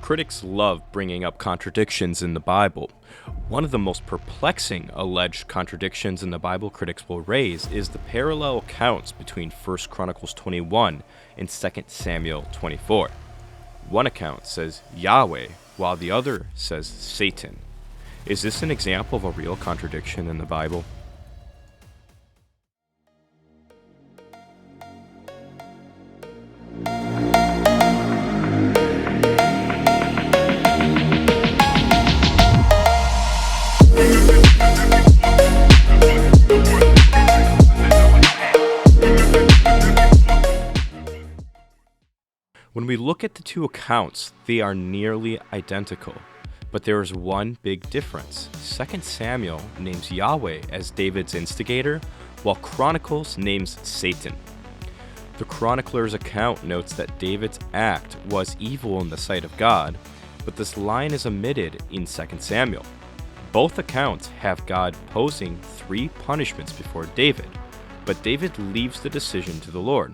Critics love bringing up contradictions in the Bible. One of the most perplexing alleged contradictions in the Bible critics will raise is the parallel accounts between 1 Chronicles 21 and 2 Samuel 24. One account says Yahweh, while the other says Satan. Is this an example of a real contradiction in the Bible? When we look at the two accounts, they are nearly identical, but there is one big difference. 2 Samuel names Yahweh as David's instigator, while Chronicles names Satan. The chronicler's account notes that David's act was evil in the sight of God, but this line is omitted in 2 Samuel. Both accounts have God posing 3 punishments before David, but David leaves the decision to the Lord.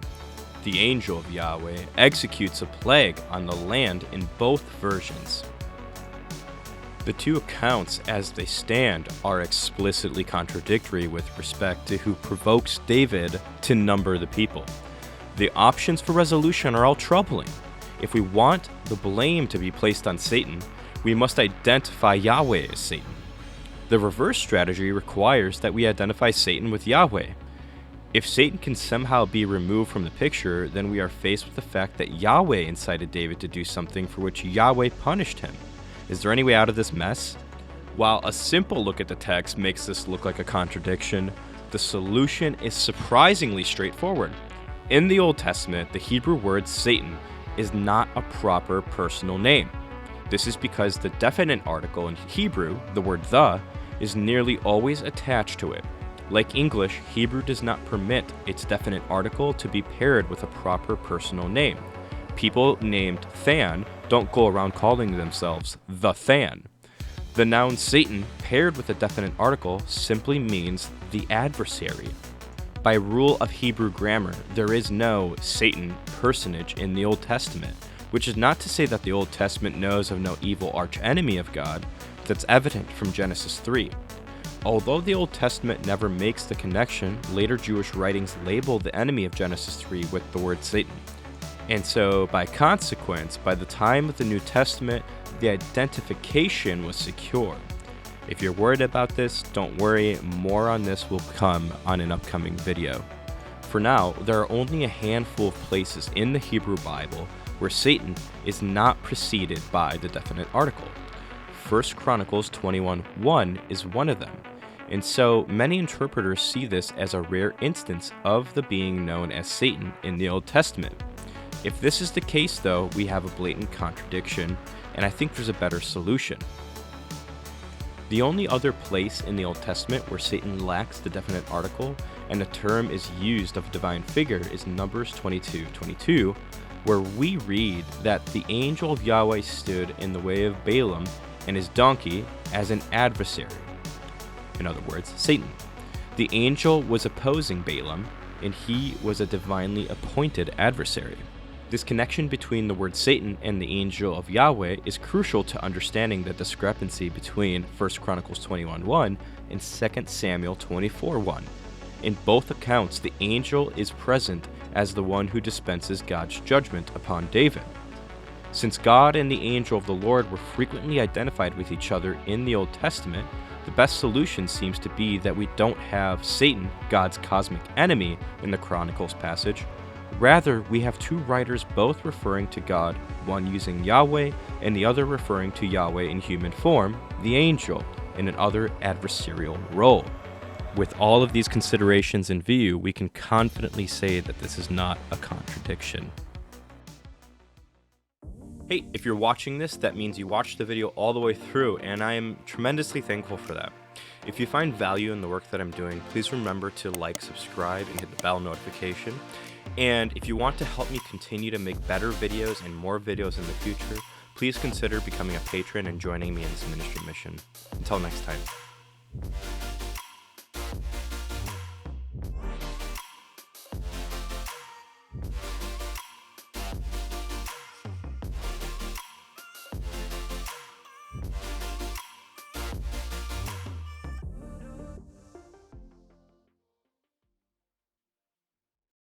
The angel of Yahweh executes a plague on the land in both versions. The two accounts as they stand are explicitly contradictory with respect to who provokes David to number the people. The options for resolution are all troubling. If we want the blame to be placed on Satan, we must identify Yahweh as Satan. The reverse strategy requires that we identify Satan with Yahweh. If Satan can somehow be removed from the picture, then we are faced with the fact that Yahweh incited David to do something for which Yahweh punished him. Is there any way out of this mess? While a simple look at the text makes this look like a contradiction, the solution is surprisingly straightforward. In the Old Testament, the Hebrew word Satan is not a proper personal name. This is because the definite article in Hebrew, the word the, is nearly always attached to it. Like English, Hebrew does not permit its definite article to be paired with a proper personal name. People named Than don't go around calling themselves the Than. The noun Satan paired with a definite article simply means the adversary. By rule of Hebrew grammar, there is no Satan personage in the Old Testament, which is not to say that the Old Testament knows of no evil archenemy of God. That's evident from Genesis 3. Although the Old Testament never makes the connection, later Jewish writings label the enemy of Genesis 3 with the word Satan. And so, by consequence, by the time of the New Testament, the identification was secure. If you're worried about this, don't worry, more on this will come on an upcoming video. For now, there are only a handful of places in the Hebrew Bible where Satan is not preceded by the definite article. 1 Chronicles 21:1 is one of them. And so many interpreters see this as a rare instance of the being known as Satan in the Old Testament. If this is the case, though, we have a blatant contradiction, and I think there's a better solution. The only other place in the Old Testament where Satan lacks the definite article and the term is used of a divine figure is Numbers 22:22, where we read that the angel of Yahweh stood in the way of Balaam and his donkey as an adversary. In other words, Satan. The angel was opposing Balaam, and he was a divinely appointed adversary. This connection between the word Satan and the angel of Yahweh is crucial to understanding the discrepancy between 1 Chronicles 21:1 and 2 Samuel 24:1. In both accounts, the angel is present as the one who dispenses God's judgment upon David. Since God and the angel of the Lord were frequently identified with each other in the Old Testament, the best solution seems to be that we don't have Satan, God's cosmic enemy, in the Chronicles passage. Rather, we have two writers both referring to God, one using Yahweh and the other referring to Yahweh in human form, the angel, in another adversarial role. With all of these considerations in view, we can confidently say that this is not a contradiction. Hey, if you're watching this, that means you watched the video all the way through, and I am tremendously thankful for that. If you find value in the work that I'm doing, please remember to like, subscribe, and hit the bell notification. And if you want to help me continue to make better videos and more videos in the future, please consider becoming a patron and joining me in this ministry mission. Until next time.